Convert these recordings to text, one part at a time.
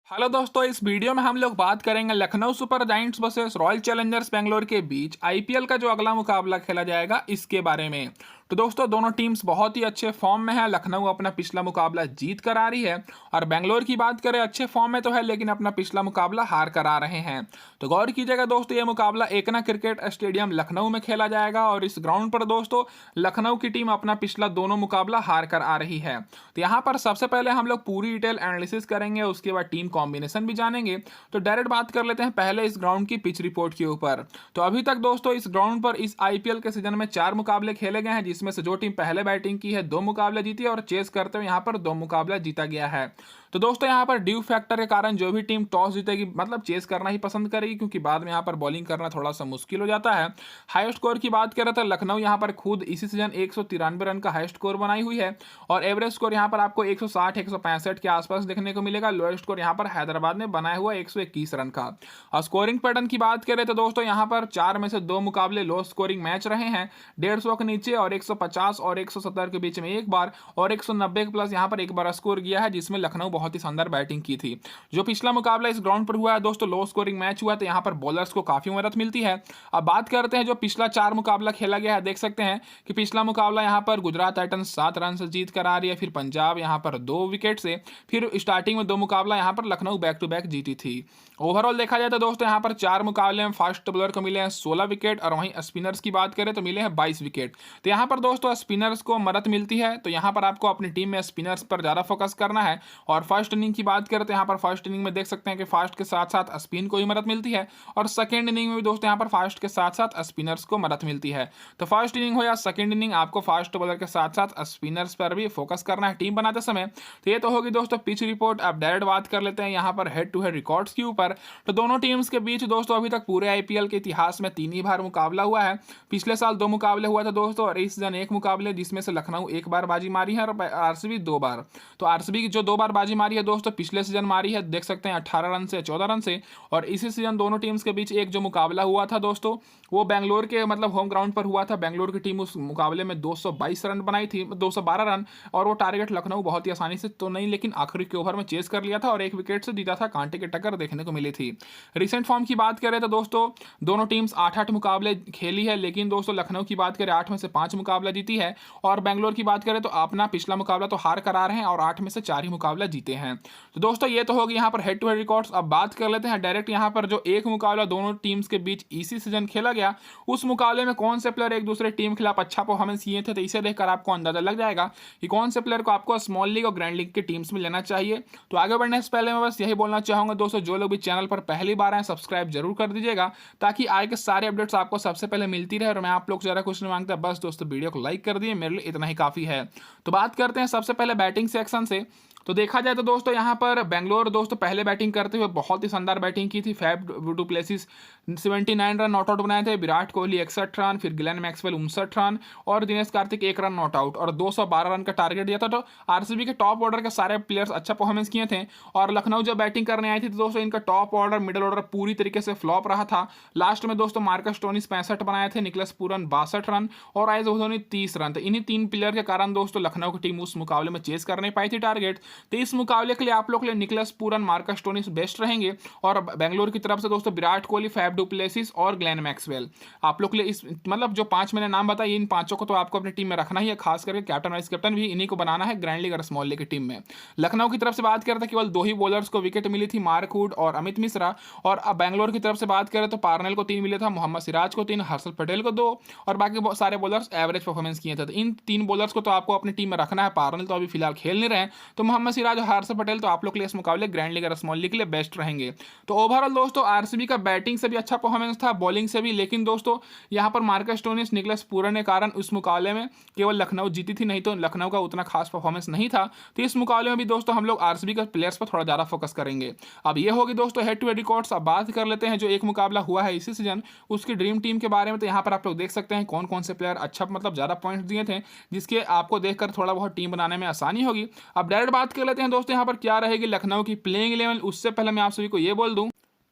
Hello दोस्तों, इस video में हम लोग बात करेंगे Lucknow super giants versus royal Challengers Bangalore के बीच आईपीएल का जो अगला मुकाबला खेला जाएगा इसके बारे में। तो दोस्तों, दोनों टीम्स बहुत ही अच्छे फॉर्म में है। लखनऊ अपना पिछला मुकाबला जीत कर आ रही है और बेंगलोर की बात करें अच्छे फॉर्म में तो है, लेकिन अपना पिछला मुकाबला हार कर आ रहे हैं। तो गौर कीजिएगा दोस्तों, ये मुकाबला एकना क्रिकेट स्टेडियम लखनऊ में खेला जाएगा और इस ग्राउंड पर दोस्तों लखनऊ की टीम अपना पिछला दोनों मुकाबला हार कर आ रही है। तो यहाँ पर सबसे पहले हम लोग पूरी डिटेल एनालिसिस करेंगे, उसके बाद टीम कॉम्बिनेशन भी जानेंगे। तो डायरेक्ट बात कर लेते हैं पहले इस ग्राउंड की पिच रिपोर्ट के ऊपर। तो अभी तक दोस्तों इस ग्राउंड पर इस आईपीएल के सीजन में 4 मुकाबले खेले गए हैं, जिसमें से जो टीम पहले बैटिंग की है 2 मुकाबले जीती और चेस करते हुए यहाँ पर 2 मुकाबला जीता गया है। तो दोस्तों यहाँ पर ड्यू फैक्टर के कारण जो भी टीम टॉस जीतेगी मतलब चेस करना ही पसंद करेगी, क्योंकि बाद में यहाँ पर बॉलिंग करना थोड़ा सा मुश्किल हो जाता है। हाई स्कोर की बात करें तो लखनऊ यहाँ पर खुद इसी सीजन 193 रन का हाई स्कोर बनाई हुई है और एवरेज स्कोर यहाँ पर आपको 160 165 के आसपास देखने को मिलेगा। लोएस्ट स्कोर यहाँ पर हैदराबाद ने बनाया हुआ 121 रन का। और स्कोरिंग पैटर्न की बात करें तो दोस्तों यहाँ पर 4 में से 2 मुकाबले लो स्कोरिंग मैच रहे हैं, 150 के नीचे और 150 और 170 के बीच में एक बार और 190 के प्लस यहाँ पर एक बार स्कोर किया है, जिसमें लखनऊ बहुत ही शानदार बैटिंग की थी। जो पिछला मुकाबला इस ग्राउंड पर हुआ है दोस्तों लो स्कोरिंग मैच हुआ, तो यहाँ पर बॉलर्स को काफी मदद मिलती है। अब बात करते हैं जो पिछला 4 मुकाबला खेला गया है, देख सकते हैं कि पिछला मुकाबला यहाँ पर गुजरात टाइटंस 7 रन से जीत कर आ रही है, फिर पंजाब यहाँ पर 2 विकेट से, फिर स्टार्टिंग में 2 मुकाबला यहाँ पर लखनऊ बैक टू बैक जीती थी। ओवरऑल देखा जाए तो दोस्तों यहाँ पर 4 मुकाबले में फास्ट बॉलर को मिले हैं 16 विकेट और वहीं स्पिनर्स की बात करें तो मिले हैं 22 विकेट। तो यहाँ पर दोस्तों स्पिनर्स को मदद मिलती है, तो यहाँ पर आपको अपनी टीम में स्पिनर्स पर ज़्यादा फोकस करना है। और फर्स्ट इनिंग की बात करें तो यहाँ पर फर्स्ट इनिंग में देख सकते हैं कि फास्ट के साथ साथ स्पिन को भी मदद मिलती है और सेकेंड इनिंग में भी दोस्तों यहाँ पर फास्ट के साथ साथ स्पिनर्स को मदद मिलती है। तो फर्स्ट इनिंग हो या सेकेंड इनिंग आपको फास्ट बॉलर के साथ साथ स्पिनर्स पर भी फोकस करना है टीम बनाते समय। तो ये तो होगी दोस्तों पिच रिपोर्ट। अब डायरेक्ट बात कर लेते हैं यहाँ पर हेड टू हेड रिकॉर्ड्स के ऊपर। तो दोनों टीम्स के बीच दोस्तों अभी तक पूरे आईपीएल के इतिहास में 3 ही बार मुकाबला हुआ है। पिछले साल 2 मुकाबले हुआ था दोस्तों और इस सीजन 1 मुकाबले, जिसमें से लखनऊ 1 बार बाजी मारी है और आरसीबी 2 बार। तो आरसीबी की जो 2 बार बाजी मारी है दोस्तों पिछले सीजन मारी है, देख सकते हैं 18 रन से 14 रन से। और इसी सीजन दोनों टीम्स के बीच एक जो मुकाबला हुआ था दोस्तों वो बेंगलोर के मतलब होम ग्राउंड पर हुआ था। बेंगलोर की टीम उस मुकाबले में 222 रन बनाई थी, 212 रन, और वो टारगेट लखनऊ बहुत ही आसानी से तो नहीं लेकिन आखिरी के ओवर में चेस कर लिया था और 1 विकेट से जीता था। कांटे की टक्कर देखने को मिली थी। रिसेंट फॉर्म की बात करें तो दोस्तों दोनों टीम्स 8-8 मुकाबले खेली है, लेकिन दोस्तों लखनऊ की बात करें 8 में से 5 मुकाबला जीती है और बेंगलोर की बात करें तो अपना पिछला मुकाबला तो हार करा रहे हैं और 8 में से 4 ही मुकाबला जीते हैं। तो दोस्तों ये तो होगी यहाँ पर हेड टू हेड रिकॉर्ड्स। अब बात कर लेते हैं डायरेक्ट यहाँ पर जो एक मुकाबला दोनों टीम्स के बीच इसी सीजन खेला गया, उस मुकाबले में कौन से प्लेयर एक दूसरे टीम के खिलाफ अच्छा परफॉर्मेंस किए थे। तो इसे देखकर आपको अंदाजा लग जाएगा कि कौन से प्लेयर को आपको स्मॉल लीग और ग्रैंड लीग की टीम्स में लेना चाहिए। तो आगे बढ़ने से पहले मैं बस यही बोलना चाहूंगा दोस्तों, जो लोग भी चैनल पर पहली बार आए सब्सक्राइब जरूर कर दीजिएगा, ताकि आगे के सारे अपडेट्स आपको सबसे पहले मिलती रहे। और मैं आप लोग से ज़्यादा कुछ नहीं मांगता, बस दोस्तों वीडियो को लाइक कर दिए, मेरे लिए इतना ही काफ़ी है। तो बात करते हैं सबसे पहले बैटिंग सेक्शन से। तो देखा जाए तो दोस्तों यहाँ पर बेंगलोर दोस्तों पहले बैटिंग करते हुए बहुत ही शानदार बैटिंग की थी। Faf du Plessis 79 run not out बनाए थे, विराट कोहली 61 रन, फिर ग्लेन मैक्सवेल 59 रन और Dinesh Karthik 1 run not out और 212 रन का टारगेट दिया था। तो आरसीबी के टॉप ऑर्डर के सारे प्लेयर्स अच्छा परफॉर्मेंस किए थे और लखनऊ जब बैटिंग करने आई थी तो दोस्तों इनका टॉप ऑर्डर मिडिल ऑर्डर पूरी तरीके से फ्लॉप रहा था। लास्ट में दोस्तों मार्कस स्टोनिस 65 बनाए थे, निकलस पूरन 62 रन और आइज धोनी 30 रन। तो इन्हीं 3 प्लेयर के कारण दोस्तों लखनऊ की टीम उस मुकाबले में चेस कर नहीं पाई थी टारगेट। तो इस मुकाबले के लिए आप लोग के लिए Nicholas Pooran, Marcus Stoinis best रहेंगे और बेंगलोर की तरफ से दोस्तों Virat Kohli, Faf du Plessis और ग्लेन मैक्सवेल आप लोग के लिए इस मतलब जो 5 मैंने नाम बताए इन 5 को तो आपको अपनी टीम में रखना ही है। खास करके कैप्टन वाइस कैप्टन भी इन्हीं को बनाना है ग्रैंड लीग और स्मॉल लीग की टीम में। लखनऊ की तरफ से बात करें तो केवल 2 ही बॉलर्स को विकेट मिली थी, मार्क वुड और अमित मिश्रा। और अब बेंगलोर की तरफ से बात करें तो पार्नेल को 3 मिले था, मोहम्मद सिराज को 3, हर्षल पटेल को 2 और बाकी सारे बॉलर्स एवरेज परफॉर्मेंस किए थे। तो इन 3 बॉलर्स को तो आपको अपनी टीम में रखना है। पार्नेल तो अभी फिलहाल खेल नहीं रहे हैं, तो मोहम्मद सिराज और हर्षल पटेल तो आप लोग के लिए इस मुकाबले ग्रैंड लीग और स्मॉल लीग के लिए बेस्ट रहेंगे। तो ओवरऑल दोस्तों आरसीबी का बैटिंग से भी अच्छा परफॉर्मेंस था, बॉलिंग से भी, लेकिन दोस्तों यहाँ पर मार्कस स्टोनिस, निकलस पूरन के कारण उस मुकाबले में केवल लखनऊ जीती थी, नहीं तो लखनऊ का उतना खास परफॉर्मेंस नहीं था। तो इस मुकाबले में भी दोस्तों हम लोग आरसीबी के प्लेयर्स पर थोड़ा ज़्यादा फोकस करेंगे। अब ये होगी दोस्तों हेड टू हेड रिकॉर्ड्स। अब बात कर लेते हैं जो एक मुकाबला हुआ है इसी सीजन उसकी ड्रीम टीम के बारे में। तो यहाँ पर आप लोग देख सकते हैं कौन कौन से प्लेयर अच्छा मतलब ज़्यादा पॉइंट्स दिए थे, जिसके आपको देखकर थोड़ा बहुत टीम बनाने में आसानी होगी। अब डायरेक्ट बात कर लेते हैं दोस्तों यहाँ पर क्या रहेगी लखनऊ की प्लेइंग 11। उससे पहले मैं आप सभी को ये बोल दूं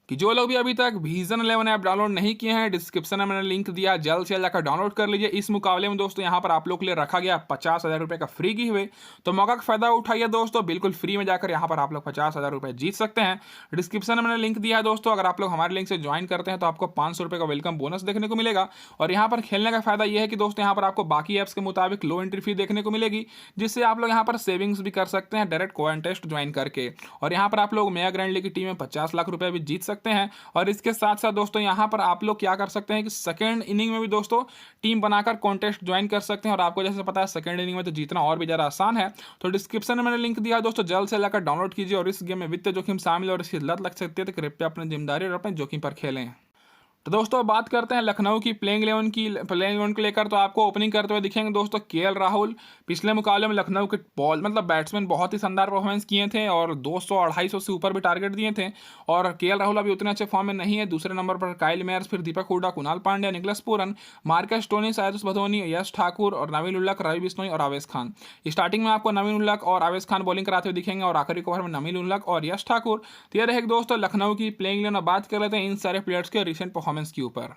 कि जो लोग भी अभी तक विजन 11 ऐप डाउनलोड नहीं किए हैं, डिस्क्रिप्शन में मैंने लिंक दिया, जल्द से जल्द जाकर डाउनलोड कर लीजिए। इस मुकाबले में दोस्तों यहाँ पर आप लोग के लिए रखा गया 50,000 रुपये का फ्री गिव अवे, तो मौका का फायदा उठाइए दोस्तों, बिल्कुल फ्री में जाकर यहाँ पर आप लोग 50,000 रुपये जीत सकते हैं। डिस्क्रिप्शन में मैंने लिंक दिया है दोस्तों, अगर आप लोग हमारे लिंक से ज्वाइन करते हैं तो आपको 500 रुपये का वेलकम बोनस देखने को मिलेगा। और यहाँ पर खेलने का फायदा यह है कि दोस्तों यहाँ पर आपको बाकी ऐप्स के मुताबिक लो एंट्री फी देखने को मिलेगी, जिससे आप लोग यहाँ पर सेविंग्स भी कर सकते हैं डायरेक्ट कॉन्टेस्ट ज्वाइन करके। और यहाँ पर आप लोग मेगा ग्रैंड लीग की टीम में 50 लाख रुपये भी जीत सकते हैं। और इसके साथ साथ दोस्तों यहाँ पर आप लोग क्या कर सकते हैं कि सेकंड इनिंग में भी दोस्तों टीम बनाकर कॉन्टेस्ट ज्वाइन कर सकते हैं। और आपको जैसे पता है सेकंड इनिंग में तो जीतना और भी ज़्यादा आसान है, तो डिस्क्रिप्शन में मैंने लिंक दिया है दोस्तों, जल्द से लाकर डाउनलोड कीजिए। और इस गेम में वित्तीय जोखिम शामिल और इसकी लत लग सकती है, तो कृपया अपनी जिम्मेदारी और अपने जोखिम पर खेलें। तो दोस्तों बात करते हैं लखनऊ की प्लेइंग 11 को लेकर, तो आपको ओपनिंग करते हुए दिखेंगे दोस्तों केएल राहुल। पिछले मुकाबले में लखनऊ के बैट्समैन बहुत ही शानदार परफॉर्मेंस किए थे और 200-250 से ऊपर भी टारगेट दिए थे। और केएल राहुल अभी उतने अच्छे फॉर्म में नहीं है। दूसरे नंबर पर काइल मेयर्स, फिर दीपक Hooda, Kunal Pandya, Nicholas Pooran, Marcus Stoinis, Ayush भदोनी, यश ठाकुर और नवीन उल्लक, रवि बिश्नोई और आवेश खान। स्टार्टिंग में आपको नवीन उल्लक और आवेश खान बॉलिंग कराते हुए दिखेंगे और आखिरी ओवर में नवीन उल्लक और यश ठाकुर। तो ये रहे दोस्तों लखनऊ की प्लेइंग 11। बात कर लेते हैं इन सारे प्लेयर्स के रिसेंट परफॉर्मेंस के ऊपर।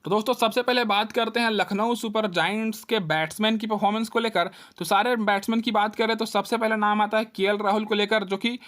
तो दोस्तों सबसे पहले बात करते हैं लखनऊ सुपर जायंट्स के बैट्समैन की परफॉर्मेंस को लेकर। तो सारे बैट्समैन की बात करें तो सबसे पहले नाम आता है केएल राहुल को लेकर, जो कि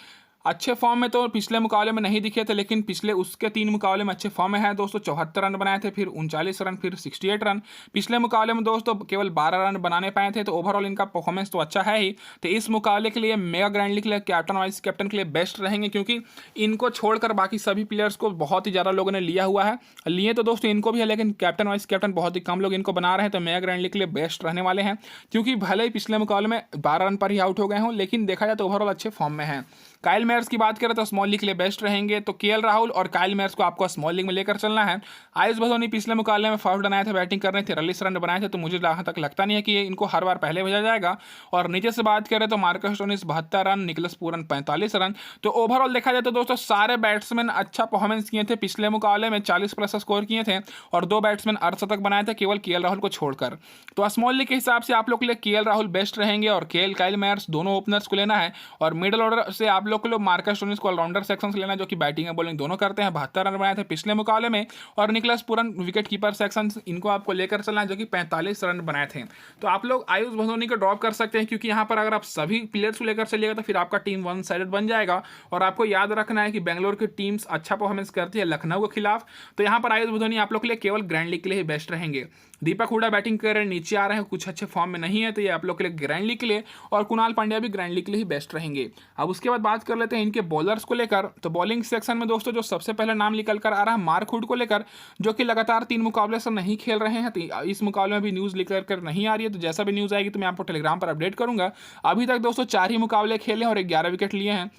अच्छे फॉर्म में तो पिछले मुकाबले में नहीं दिखे थे, लेकिन पिछले उसके 3 मुकाबले में अच्छे फॉर्म में है दोस्तों। 74 रन बनाए थे, फिर 39 रन, फिर 68 रन। पिछले मुकाबले में दोस्तों केवल 12 रन बनाने पाए थे, तो ओवरऑल इनका परफॉर्मेंस तो अच्छा है ही। तो इस मुकाबले के लिए मेगा ग्रैंड लीग के लिए कैप्टन वाइस कैप्टन के लिए बेस्ट रहेंगे, क्योंकि इनको छोड़कर बाकी सभी प्लेयर्स को बहुत ही ज़्यादा लोगों ने लिया हुआ है। लिए तो दोस्तों इनको भी है, लेकिन कैप्टन वाइस कैप्टन बहुत ही कम लोग इनको बना रहे हैं। तो मेगा ग्रैंड लीग के लिए बेस्ट रहने वाले हैं, क्योंकि भले ही पिछले मुकाबले में 12 रन पर ही आउट हो गए हों, लेकिन देखा जाए तो ओवरऑल अच्छे फॉर्म में है। काइल मेयर्स की बात करें तो स्मॉल लीग के लिए बेस्ट रहेंगे, तो केएल राहुल और काइल मेयर्स को आपको स्मॉल लीग में लेकर चलना है। आयुष भदोनी पिछले मुकाबले में फर्स्ट बनाए थे, बैटिंग कर रहे थे, 43 रन बनाए थे, तो मुझे जहाँ तक लगता नहीं है कि इनको हर बार पहले भेजा जाएगा। और नीचे से बात करें तो Marcus Stoinis 72 run, Nicholas Pooran 45 run. तो ओवरऑल देखा जाए तो दोस्तों सारे बैट्समैन अच्छा परफॉर्मेंस किए थे। पिछले मुकाबले में 40+ स्कोर किए थे और 2 बैट्समैन अर्धशतक बनाए थे, केवल केएल राहुल को छोड़कर। तो स्मॉल लीग के हिसाब से आप लोग के लिए केएल राहुल बेस्ट रहेंगे और काइल मेयर्स दोनों ओपनर्स को लेना है। और मिडल ऑर्डर से आप लोग को मार्कस को ऑलराउंडर सेक्शन से लेना, जो कि बैटिंग और बॉलिंग दोनों करते हैं। 72 रन बनाए थे पिछले मुकाबले में। और Nicholas Pooran wicket keeper section, इनको आपको लेकर चलना है, जो कि 45 रन बनाए थे। तो आप लोग आयुष भदोनी को ड्रॉप कर सकते हैं, क्योंकि यहाँ पर अगर आप सभी प्लेयर्स को लेकर चलिएगा तो फिर आपका टीम वन साइडेड बन जाएगा। और आपको याद रखना है कि बेंगलोर की टीम्स अच्छा परफॉर्मेंस करती है लखनऊ के खिलाफ, तो यहाँ पर आयुष भदोनी आप लोग के लिए केवल ग्रैंड लीग के लिए ही बेस्ट रहेंगे। दीपक हुडा बैटिंग कर रहे हैं, नीचे आ रहे हैं, कुछ अच्छे फॉर्म में नहीं है, तो ये आप लोग के लिए ग्रैंड लीग के लिए, और कुणाल पांड्या भी ग्रैंड लीग के लिए ही बेस्ट रहेंगे। अब उसके बाद बात कर लेते हैं इनके बॉलर्स को लेकर। तो बॉलिंग सेक्शन में दोस्तों जो सबसे पहले नाम निकल कर आ रहा है मार्क हुड को लेकर, जो कि लगातार 3 मुकाबले से नहीं खेल रहे हैं। तो इस मुकाबले में भी न्यूज़ निकल कर नहीं आ रही है, तो जैसा भी न्यूज़ आएगी तो मैं आपको टेलीग्राम पर अपडेट करूंगा। अभी तक दोस्तों 4 ही मुकाबले खेले और 11 विकेट लिए हैं।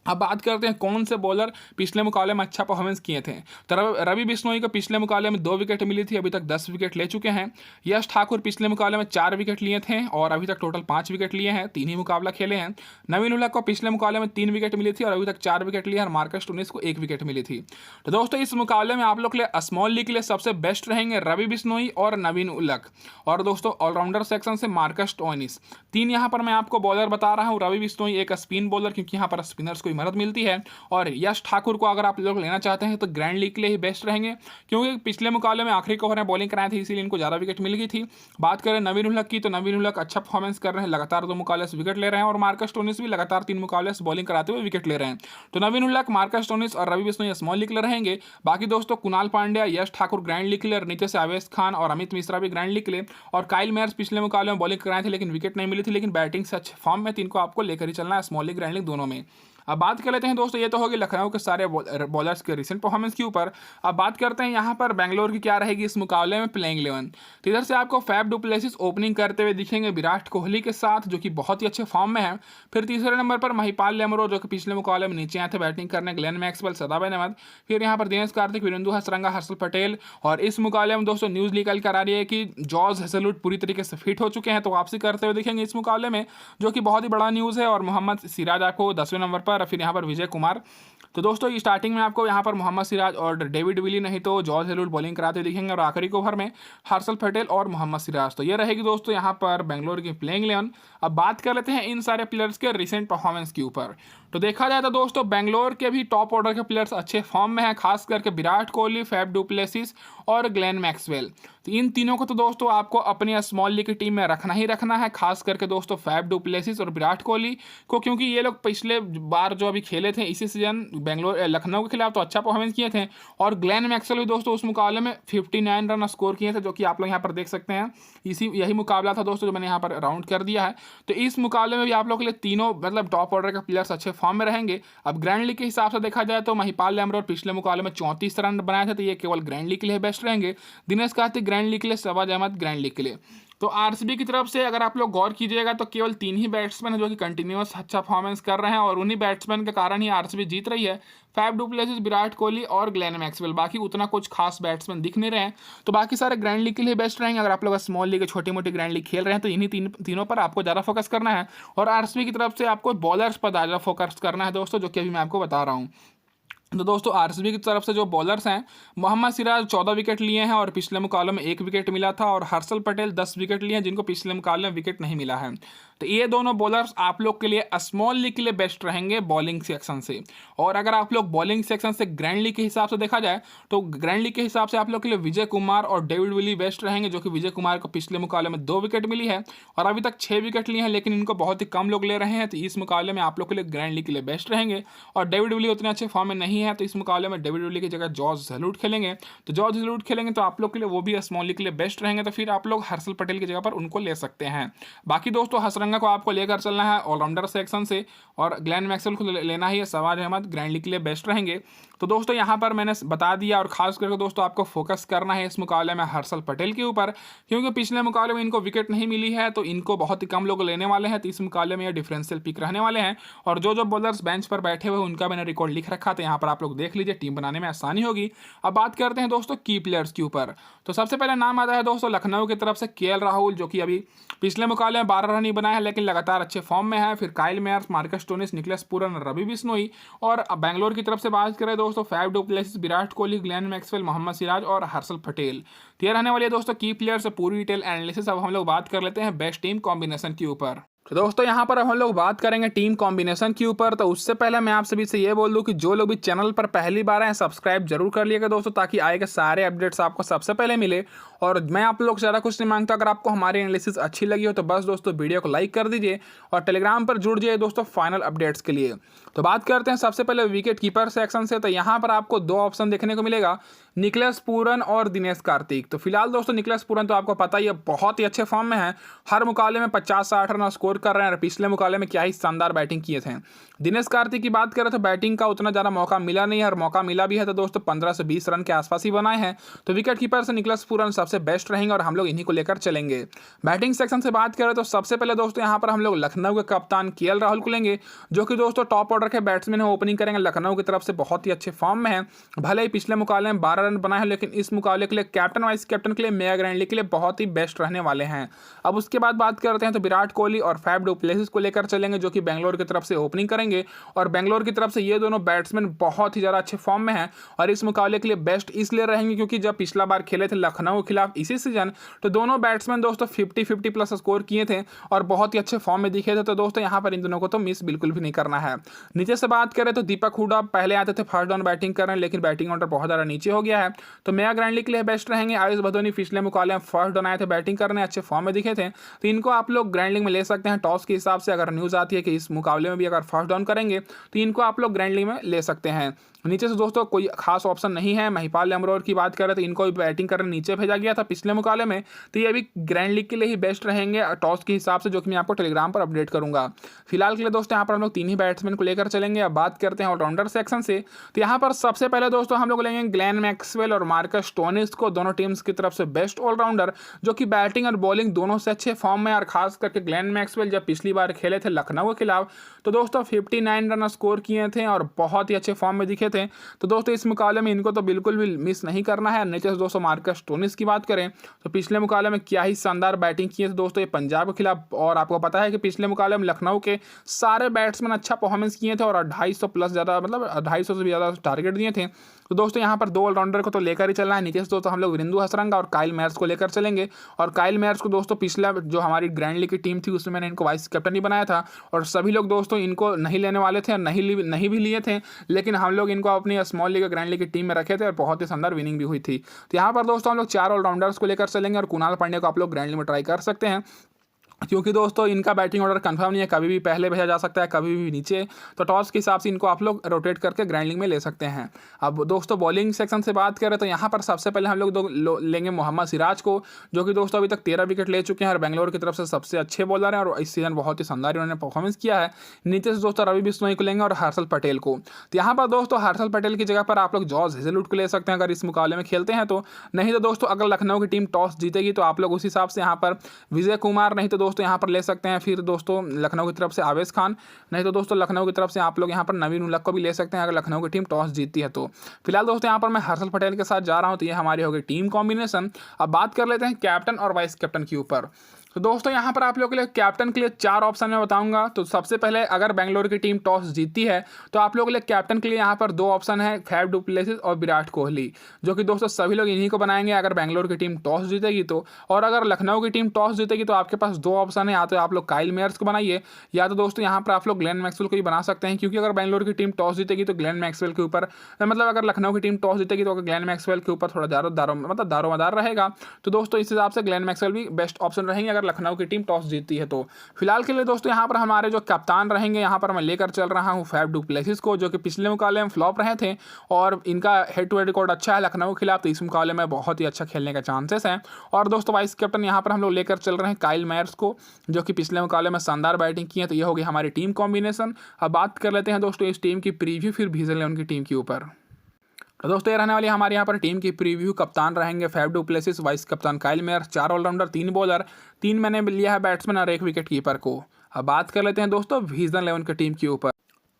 अब बात करते हैं कौन से बॉलर पिछले मुकाबले में अच्छा परफॉर्मेंस किए थे। तो रवि बिश्नोई को पिछले मुकाबले में 2 विकेट मिली थी, अभी तक 10 विकेट ले चुके हैं। यश ठाकुर पिछले मुकाबले में 4 विकेट लिए थे और अभी तक टोटल 5 विकेट लिए हैं, 3 ही मुकाबला खेले हैं। नवीन उल्लक को पिछले मुकाबले में 3 विकेट मिली थी और अभी तक 4 विकेट लिए हैं। और मार्कस स्टोनिस को 1 विकेट मिली थी। तो दोस्तों इस मुकाबले में आप लोग के लिए स्मॉल लीग के लिए सबसे बेस्ट रहेंगे रवि बिश्नोई और नवीन उल्लक। और दोस्तों ऑलराउंडर सेक्शन से मार्कस स्टोनिस। 3 यहाँ पर मैं आपको बॉलर बता रहा हूँ। रवि बिश्नोई एक स्पिन बॉलर, क्योंकि यहाँ पर स्पिनर्स को मदद मिलती है। और यश ठाकुर को अगर आप लोग लेना चाहते हैं तो ग्रैंड लीग के लिए ही बेस्ट रहेंगे, क्योंकि पिछले मुकाबले में आखिरी ओवर में बॉलिंग कराए थे, इसीलिए इनको ज़्यादा विकेट मिल गई थी। बात करें नवीन उल्लक की, तो नवीन उल्लक अच्छा परफॉर्मेंस कर रहे हैं, लगातार 2 मुकाबले से विकेट ले रहे हैं। और मार्कस स्टोनिस भी लगातार 3 मुकाबले से बॉलिंग कराते हुए विकेट ले रहे हैं। तो नवीन उल्लक, मार्कस स्टोनिस और रवि बिश्नोई स्मॉल लीग के लिए रहेंगे। बाकी दोस्तों कुणाल पांड्या, यश ठाकुर ग्रैंड लीग के लिए, नीचे से आवेश खान और अमित मिश्रा भी ग्रैंड लीग के लिए। और काइल मेयर्स पिछले मुकाबले में बॉलिंग कराए थे, लेकिन विकेट नहीं मिली थी, लेकिन बैटिंग से अच्छे फॉर्म में, 3 को आपको लेकर ही चलना है स्मॉल लीग ग्रैंड लीग दोनों में। अब बात कर लेते हैं दोस्तों, ये तो होगी लखनऊ के सारे बॉलर्स के रिसेंट परफॉर्मेंस के ऊपर। अब बात करते हैं यहाँ पर बेंगलोर की क्या रहेगी इस मुकाबले में प्लेइंग 11। तो इधर से आपको फैफ डु प्लेसिस ओपनिंग करते हुए दिखेंगे विराट कोहली के साथ, जो कि बहुत ही अच्छे फॉर्म में है। फिर तीसरे नंबर पर महिपाल लेमरो, जो कि पिछले मुकाबले में नीचे आए थे बैटिंग करने, ग्लेन मैक्सवेल, सदाब अहमद। फिर यहाँ पर दिनेश कार्तिक, वीरेंदु हसरंगा, हर्षल पटेल। और इस मुकाबले में दोस्तों न्यूज़ निकल कर आ रही है कि जॉर्ज हेजलवुड पूरी तरीके से फिट हो चुके हैं, तो वापसी करते हुए दिखेंगे इस मुकाबले में, जो कि बहुत ही बड़ा न्यूज़ है। और मोहम्मद सिराज आपको 10वें नंबर पर, फिर यहाँ पर विजय कुमार तो दोस्तों स्टार्टिंग में आपको यहाँ पर मोहम्मद सिराज और डेविड विली नहीं तो जॉर्ज हेजलवुड बॉलिंग कराते दिखेंगे और आखिरी ओवर में हर्षल पटेल और मोहम्मद सिराज। तो ये रहेगी दोस्तों यहाँ पर बेंगलोर की प्लेइंग 11। अब बात कर लेते हैं इन सारे प्लेयर्स के रिसेंट परफॉर्मेंस के ऊपर। तो देखा जाए तो दोस्तों बेंगलोर के भी टॉप ऑर्डर के प्लेयर्स अच्छे फॉर्म में हैं, खास करके Virat Kohli, Faf du Plessis और ग्लेन मैक्सवेल। तो इन तीनों को तो दोस्तों आपको अपनी स्मॉल लीग की टीम में रखना ही रखना है, खास करके दोस्तों फैफ डु प्लेसिस और विराट कोहली को, क्योंकि ये लोग पिछले बार जो अभी खेले थे इसी सीजन बेंगलोर लखनऊ के खिलाफ तो अच्छा परफॉर्मेंस किए थे। और ग्लेन मैक्सवेल भी दोस्तों उस मुकाबले में 59 रन स्कोर किए थे, जो कि आप लोग यहाँ पर देख सकते हैं। यही मुकाबला था दोस्तों जो मैंने यहाँ पर राउंड कर दिया है। तो इस मुकाबले में भी आप लोग के लिए तीनों मतलब टॉप ऑर्डर के प्लेयर्स अच्छे फॉर्म में रहेंगे। अब ग्रैंड लीग के हिसाब से देखा जाए तो महिपाल लेमरोर पिछले मुकाबले में 34 रन बनाए थे, तो ये केवल ग्रैंड लीग के लिए बेस्ट रहेंगे। दिनेश कार्तिक ग्रैंड लीग के लिए, शहबाज अहमद ग्रैंड लीग के लिए। तो आरसीबी की तरफ से अगर आप लोग गौर कीजिएगा तो केवल 3 ही बैट्समैन हैं जो कि कंटिन्यूअस अच्छा परफॉर्मेंस कर रहे हैं और उन्हीं बैट्समैन के कारण ही आरसीबी जीत रही है। Faf du Plessis, Virat Kohli और ग्लेन मैक्सवेल, बाकी उतना कुछ खास बैट्समैन दिख नहीं रहे हैं। तो बाकी सारे ग्रैंड लीग के लिए बेस्ट रहेंगे। अगर आप लोग स्मॉल लीग छोटी मोटी ग्रैंड लीग खेल रहे हैं तो इन्हीं तीनों पर आपको ज़्यादा फोकस करना है। और आरसीबी की तरफ से आपको बॉलर्स पर ज़्यादा फोकस करना है दोस्तों, जो कि अभी मैं आपको बता रहा हूँ। तो दोस्तों आरसीबी की तरफ से जो बॉलर्स हैं, मोहम्मद सिराज 14 विकेट लिए हैं और पिछले मुकाबले में 1 विकेट मिला था, और हर्षल पटेल 10 विकेट लिए हैं जिनको पिछले मुकाबले में विकेट नहीं मिला है। तो ये दोनों बॉलर्स आप लोग के लिए स्मॉल लीग के लिए बेस्ट रहेंगे बॉलिंग सेक्शन से। और अगर आप लोग बॉलिंग सेक्शन से ग्रैंड लीग के हिसाब से देखा जाए तो ग्रैंड लीग के हिसाब से आप लोग के लिए विजय कुमार और डेविड विली बेस्ट रहेंगे, जो कि विजय कुमार को पिछले मुकाबले में 2 विकेट मिली है और अभी तक 6 विकेट लिए हैं, लेकिन इनको बहुत ही कम लोग ले रहे हैं। तो इस मुकाबले में आप लोग के लिए ग्रैंड लीग के लिए बेस्ट रहेंगे। और डेविड विली उतने अच्छे फॉर्म में नहीं है, तो इस मुकाबले में डेविड विली की जगह जॉर्ज हेजलवुड खेलेंगे। तो जॉर्ज हेजलवुड खेलेंगे तो आप लोग के लिए वो भी स्मॉल लीग के लिए बेस्ट रहेंगे। तो फिर आप लोग हर्षल पटेल की जगह पर उनको ले सकते हैं। बाकी दोस्तों हसरंगा को आपको लेकर चलना है ऑलराउंडर सेक्शन से, और ग्लेन मैक्सवेल को लेना ही है। शहबाज अहमद ग्रैंड लीग के लिए बेस्ट रहेंगे। तो दोस्तों यहाँ पर मैंने बता दिया, और खास करके दोस्तों आपको फोकस करना है इस मुकाबले में हर्षल पटेल के ऊपर, क्योंकि पिछले मुकाबले में इनको विकेट नहीं मिली है, तो इनको बहुत ही कम लोग लेने वाले हैं। तो इस मुकाबले में ये डिफरेंशियल पिक रहने वाले हैं। और जो बॉलर्स बेंच पर बैठे हुए उनका मैंने रिकॉर्ड लिख रखा था, यहाँ पर आप लोग देख लीजिए, टीम बनाने में आसानी होगी। अब बात करते हैं दोस्तों की प्लेयर्स के ऊपर। तो सबसे पहले नाम आता है दोस्तों लखनऊ की तरफ से केएल राहुल, जो कि अभी पिछले मुकाबले में 12 रन ही बनाए हैं, लेकिन लगातार अच्छे फॉर्म में है। फिर Kyle Mayers, Marcus Stoinis, Nicholas Pooran, Ravi Bishnoi. और बेंगलोर की तरफ से बात करें दोस्तों Faf du Plessis, Virat Kohli, Glenn Maxwell, Mohammed Siraj और हर्षल पटेल। तो ये रहने वाली है दोस्तों की प्लेयर्स पूरी डिटेल एनालिसिस। अब हम लोग बात कर लेते हैं बेस्ट टीम कॉम्बिनेशन के ऊपर। तो दोस्तों यहाँ पर अब हम लोग बात करेंगे टीम कॉम्बिनेशन के ऊपर। तो उससे पहले मैं आप सभी से ये बोल दूं कि जो लोग भी चैनल पर पहली बार आए सब्सक्राइब जरूर कर लिएगा दोस्तों, ताकि आए के सारे अपडेट्स आपको सबसे पहले मिले। और मैं आप लोग से ज़्यादा कुछ नहीं मांगता, अगर आपको हमारी एनालिसिस अच्छी लगी हो तो बस दोस्तों वीडियो को लाइक कर दीजिए और टेलीग्राम पर जुड़ जाइए दोस्तों फाइनल अपडेट्स के लिए। तो बात करते हैं सबसे पहले विकेट कीपर सेक्शन से। तो यहाँ पर आपको 2 ऑप्शन देखने को मिलेगा, निकलस पूरन और दिनेश कार्तिक। तो फिलहाल दोस्तों निकलस पूरन तो आपको पता ही है बहुत ही अच्छे फॉर्म में है, हर मुकाबले में 50-60 रन स्कोर कर रहे हैं। पिछले मुकाबले में क्या ही शानदार बैटिंग किए थे। दिनेश कार्तिक की बात करें तो बैटिंग का उतना ज़्यादा मौका मिला नहीं है, और मौका मिला भी है तो दोस्तों 15 से 20 रन के आसपास ही बनाए हैं। तो विकेट कीपर से निकलस पूरन सबसे बेस्ट रहेंगे और हम लोग इन्हीं को लेकर चलेंगे। बैटिंग सेक्शन से बात करें तो सबसे पहले दोस्तों यहाँ पर हम लोग लखनऊ के कप्तान केएल राहुल को लेंगे, जो कि दोस्तों टॉप ऑर्डर के बैट्समैन है, ओपनिंग करेंगे। लखनऊ की तरफ से बहुत ही अच्छे फॉर्म में है, भले ही पिछले मुकाबले में 12 रन बनाए हैं, लेकिन इस मुकाबले के लिए कैप्टन वाइस कैप्टन के लिए मेगा ग्रैंड लीग के लिए बहुत ही बेस्ट रहने वाले हैं। अब उसके बाद बात करते हैं तो विराट कोहली और फैफ डु प्लेसिस को लेकर चलेंगे, जो कि बेंगलोर की तरफ से ओपनिंग करेंगे। और बेंगलोर की तरफ से ये दोनों बैट्समैन बहुत ही ज़्यादा अच्छे फॉर्म में हैं और इस मुकाबले के लिए बेस्ट इसलिए रहेंगे क्योंकि जब पिछला बार खेले थे लखनऊ के खिलाफ इसी सीजन, तो दोनों बैट्समैन दोस्तों 50-50 प्लस स्कोर किए थे और बहुत ही अच्छे फॉर्म में दिखे थे। तो दोस्तों यहाँ पर इन दोनों को तो मिस बिल्कुल भी नहीं करना है। नीचे से बात करें तो दीपक हुडा पहले आते थे फर्स्ट डाउन बैटिंग कर रहे हैं, लेकिन बैटिंग ऑर्डर बहुत ज़्यादा नीचे हो गया है, तो मेगा ग्रैंड लीग के लिए बेस्ट रहेंगे। आयुष भदोनी पिछले मुकाबले में फर्स्ट डाउन आए थे बैटिंग करने, अच्छे फॉर्म में दिखे थे, तो इनको आप लोग ग्रैंड लीग में ले सकते हैं। टॉस के हिसाब से अगर न्यूज़ आती है कि इस मुकाबले में भी अगर फर्स्ट डाउन करेंगे तो इनको आप लोग ग्रैंड लीग में ले सकते हैं। नीचे से दोस्तों कोई खास ऑप्शन नहीं है। महिपाल लेमरोर की बात करें तो इनको भी बैटिंग करने नीचे भेजा गया था पिछले मुकाबले में, तो ये भी ग्रैंड लीग के लिए ही बेस्ट रहेंगे टॉस के हिसाब से, जो कि मैं आपको टेलीग्राम पर अपडेट करूंगा। फिलहाल के लिए दोस्तों यहाँ पर हम लोग 3 ही बैट्समैन को लेकर चलेंगे। अब बात करते हैं ऑलराउंडर सेक्शन से, तो यहाँ पर सबसे पहले दोस्तों हम लोग लेंगे ग्लेन मैक्सवेल और मार्कस स्टोनिस को, दोनों टीम्स की तरफ से बेस्ट ऑलराउंडर, जो कि बैटिंग और बॉलिंग दोनों से अच्छे फॉर्म में। और खास करके ग्लेन मैक्सवेल जब पिछली बार खेले थे लखनऊ के खिलाफ, तो दोस्तों 59 रन स्कोर किए थे और बहुत ही अच्छे फॉर्म में दिखे थे। तो दोस्तों इस मुकाबले में इनको तो बिल्कुल भी मिस नहीं करना है। नीचे से दोस्तों मार्कस स्टोनिस की बात करें तो पिछले मुकाबले में क्या ही शानदार बैटिंग किए थे दोस्तों ये पंजाब के खिलाफ। और आपको पता है कि पिछले मुकाबले में लखनऊ के सारे बैट्समैन अच्छा परफॉर्मेंस किए थे और 250 प्लस ज़्यादा, मतलब 250 से भी ज़्यादा टारगेट दिए थे। तो दोस्तों यहाँ पर 2 ऑलराउंडर को तो लेकर ही चलना है। नीचे से दोस्तों हम लोग वीरेंदु हसरंगा और काइल मेयर्स को लेकर चलेंगे। और काइल मेयर्स को दोस्तों पिछला जो हमारी ग्रैंड लीग की टीम थी उसमें मैंने इनको वाइस कैप्टन ही बनाया था और सभी लोग दोस्तों इनको नहीं लेने वाले थे और नहीं भी लिए थे, लेकिन हम लोग इनको अपनी स्मॉल लीग और ग्रैंड लीग की टीम में रखे थे और बहुत ही शानदार विनिंग भी हुई थी। तो यहाँ पर दोस्तों हम लोग 4 ऑलराउंडर्स को लेकर चलेंगे और कुणाल पांड्या को आप लोग ग्रैंड लीग में ट्राई कर सकते हैं, क्योंकि दोस्तों इनका बैटिंग ऑर्डर कंफर्म नहीं है, कभी भी पहले भेजा जा सकता है कभी भी नीचे। तो टॉस के हिसाब से इनको आप लोग रोटेट करके ग्रैंड लीग में ले सकते हैं। अब दोस्तों बॉलिंग सेक्शन से बात करें तो यहाँ पर सबसे पहले हम लोग लेंगे मोहम्मद सिराज को, जो कि दोस्तों अभी तक 13 विकेट ले चुके हैं और बेंगलोर की तरफ से सबसे अच्छे बॉलर हैं और इस सीजन बहुत ही शानदार उन्होंने परफॉर्मेंस किया है। नीचे से दोस्तों रवि बिश्नोई को लेंगे और हर्षल पटेल को। तो यहाँ पर दोस्तों हर्षल पटेल की जगह पर आप लोग जॉर्ज हेजलवुड को ले सकते हैं अगर इस मुकाबले में खेलते हैं तो। नहीं तो दोस्तों अगर लखनऊ की टीम टॉस जीतेगी तो आप लोग उस हिसाब से यहाँ पर विजय कुमार, नहीं तो दोस्तों यहाँ पर ले सकते हैं फिर दोस्तों लखनऊ की तरफ से आवेश खान, नहीं तो दोस्तों लखनऊ की तरफ से आप लोग यहाँ पर नवीन उलक को भी ले सकते हैं अगर लखनऊ की टीम टॉस जीतती है तो। फिलहाल दोस्तों यहाँ पर मैं हर्षल पटेल के साथ जा रहा हूँ। तो ये हमारी होगी टीम कॉम्बिनेशन। अब बात कर लेते हैं कैप्टन और वाइस कैप्टन के ऊपर। तो दोस्तों यहाँ पर आप लोगों के लिए कैप्टन के लिए 4 ऑप्शन मैं बताऊंगा। तो सबसे पहले अगर बेंगलोर की टीम टॉस जीतती है तो आप लोगों के लिए कैप्टन के लिए यहाँ पर 2 ऑप्शन है, फैफ डु प्लेसिस और विराट कोहली, जो कि दोस्तों सभी लोग इन्हीं को बनाएंगे अगर बेंगलोर की टीम टॉस जीतेगी तो। और अगर लखनऊ की टीम टॉस जीतेगी तो आपके पास 2 ऑप्शन है, या तो आप लोग काइल मेयर्स को बनाइए या तो दोस्तों यहाँ पर आप लोग ग्लेन मैक्सवेल को भी बना सकते हैं, क्योंकि अगर बेंगलोर की टीम टॉस जीतेगी तो ग्लेन मैक्सवेल के ऊपर, मतलब अगर लखनऊ की टीम टॉस जीतेगी तो ग्लेन मैक्सवेल के ऊपर थोड़ा दारोमदार रहेगा। तो दोस्तों इस हिसाब से ग्लेन मैक्सवेल भी बेस्ट ऑप्शन रहेंगे अगर लखनऊ की टीम जीतती है तो। फिलहाल के लिए दोस्तों यहाँ पर हमारे जो कप्तान रहेंगे यहाँ पर मैं लेकर चल रहा हूँ फैफ डु प्लेसिस को, जो कि पिछले मुकाबले में फ्लॉप रहे थे और इनका हेड टू हेड रिकॉर्ड अच्छा है लखनऊ के खिलाफ, तो इस मुकाबले में बहुत ही अच्छा खेलने का चांसेस हैं। और दोस्तों वाइस कैप्टन यहाँ पर हम लोग लेकर चल रहे हैं काइल मेयर्स को, जो कि पिछले मुकाबले में शानदार बैटिंग की है। तो ये होगी हमारी टीम कॉम्बिनेशन। अब बात कर लेते हैं दोस्तों इस टीम की प्रीव्यू, फिर भीजल है उनकी टीम के ऊपर। तो दोस्तों ये रहने वाली हमारे यहाँ पर टीम की प्रीव्यू। कप्तान रहेंगे फैफ डु प्लेसिस, वाइस कप्तान काइल मेयर्स, 4 ऑलराउंडर, 3 बॉलर, 3 मैंने लिया है बैट्समैन और 1 विकेट कीपर को। अब बात कर लेते हैं दोस्तों विजन 11 की टीम के ऊपर।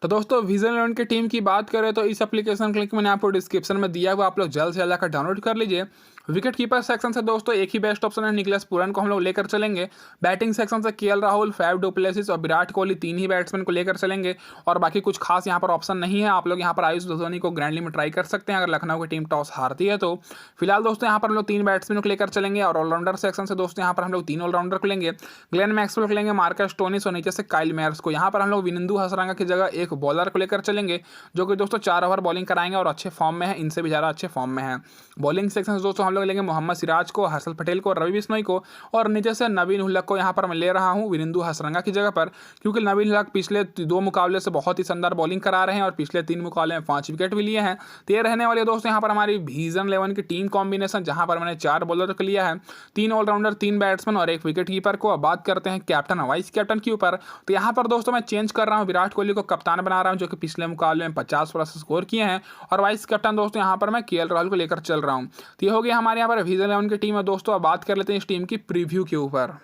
तो दोस्तों विजन 11 की टीम की बात करें तो इस एप्लीकेशन का लिंक मैंने आपको डिस्क्रिप्शन में दिया हुआ, आप लोग जल्द से जल्द जाकर डाउनलोड कर लीजिए। विकेट कीपर सेक्शन से दोस्तों एक ही बेस्ट ऑप्शन है, निकलस पूरन को हम लोग लेकर चलेंगे। बैटिंग सेक्शन से KL Rahul, Faf du Plessis और विराट कोहली 3 ही बैट्समैन को लेकर चलेंगे और बाकी कुछ खास यहाँ पर ऑप्शन नहीं है। आप लोग यहाँ पर आयुष धोनी को ग्रैंड लीग में ट्राई कर सकते हैं अगर लखनऊ की टीम टॉस हारती है तो। फिलहाल दोस्तों यहाँ पर हम लोग 3 बैट्समैन को लेकर चलेंगे और ऑलराउंडर सेक्शन से दोस्तों यहाँ पर हम लोग 3 ऑलराउंडर को लेंगे। ग्लेन मैक्सवेल को लेंगे, मार्कस स्टोनिस और नीचे से काइल मेयर्स को। यहाँ पर हम लोग वीरेंदु हसरंगा की जगह एक बॉलर को लेकर चलेंगे, जो कि दोस्तों 4 ओवर बॉलिंग कराएंगे और अच्छे फॉर्म में है, इनसे भी ज़्यादा अच्छे फॉर्म में है। बॉलिंग सेक्शन से दोस्तों हम लोग लेंगे मोहम्मद सिराज को, हर्षल पटेल को, रवि बिश्नोई को और नीचे से नवीन उलक को यहाँ पर मैं ले रहा हूँ वीरेंदु हसरंगा की जगह पर, क्योंकि नवीन उलक पिछले 2 मुकाबले से बहुत ही शानदार बॉलिंग करा रहे हैं और पिछले 3 मुकाबले में 5 विकेट भी लिए हैं। तो ये रहने वाले दोस्तों यहाँ पर हमारी विजन 11 की टीम कॉम्बिनेशन, जहाँ पर मैंने 4 बॉलर को लिया है, 3 ऑलराउंडर, 3 बैट्समैन और 1 विकेट कीपर को। अब बात करते हैं कैप्टन और वाइस कैप्टन के ऊपर। तो यहाँ पर दोस्तों मैं चेंज कर रहा हूँ, विराट कोहली को कप्तान बना रहा हूँ, जो कि पिछले मुकाबले में 50+ स्कोर किए हैं, और वाइस कैप्टन दोस्तों यहाँ पर मैं केएल राहुल को लेकर चल रहा हूँ। तो ये हो गया हमारे यहाँ पर विजन 11 की टीम है दोस्तों। अब बात कर लेते हैं इस टीम की प्रीव्यू के ऊपर।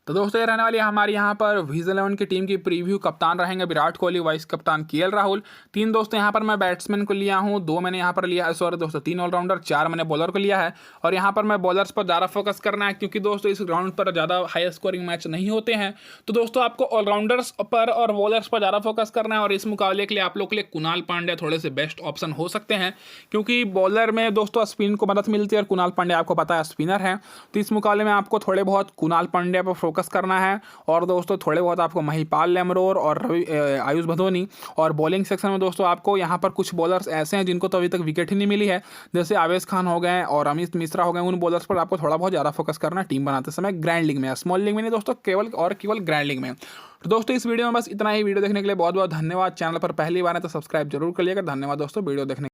तो दोस्तों ये रहने वाली है हमारी यहाँ पर विजन 11 की टीम की प्रीव्यू। कप्तान रहेंगे विराट कोहली, वाइस कप्तान केएल राहुल। 3 दोस्तों यहाँ पर मैं बैट्समैन को लिया हूँ, 2 मैंने यहाँ पर लिया है, सॉरी दोस्तों 3 ऑलराउंडर, 4 मैंने बॉलर को लिया है। और यहाँ पर मैं बॉलर्स पर ज़्यादा फोकस करना है, क्योंकि दोस्तों इस ग्राउंड पर ज़्यादा हाई स्कोरिंग मैच नहीं होते हैं। तो दोस्तों आपको ऑलराउंडर्स पर और बॉलर्स पर ज़्यादा फोकस करना है। और इस मुकाबले के लिए आप लोग के लिए कुणाल पांड्या थोड़े से बेस्ट ऑप्शन हो सकते हैं, क्योंकि बॉलर में दोस्तों स्पिन को मदद मिलती है और कुणाल पांड्या आपको पता है स्पिनर है। तो इस मुकाबले में आपको थोड़े बहुत कुणाल पांड्या पर फोकस करना है और दोस्तों थोड़े बहुत आपको महिपाल लेमरोर और आयुष धोनी। और बॉलिंग सेक्शन में दोस्तों आपको यहाँ पर कुछ बॉलर्स ऐसे हैं जिनको तो अभी तक विकेट ही नहीं मिली है, जैसे आवेश खान हो गए और अमित मिश्रा हो गए। उन बॉलर्स पर आपको थोड़ा बहुत ज़्यादा फोकस करना है टीम बनाते समय, ग्रैंड लीग में, स्मॉल लीग में नहीं दोस्तों, केवल ग्रैंड लीग में। तो दोस्तों इस वीडियो में बस इतना ही। वीडियो देखने के लिए बहुत बहुत धन्यवाद। चैनल पर पहली बार है तो सब्सक्राइब जरूर करिएगा। धन्यवाद दोस्तों वीडियो देखने।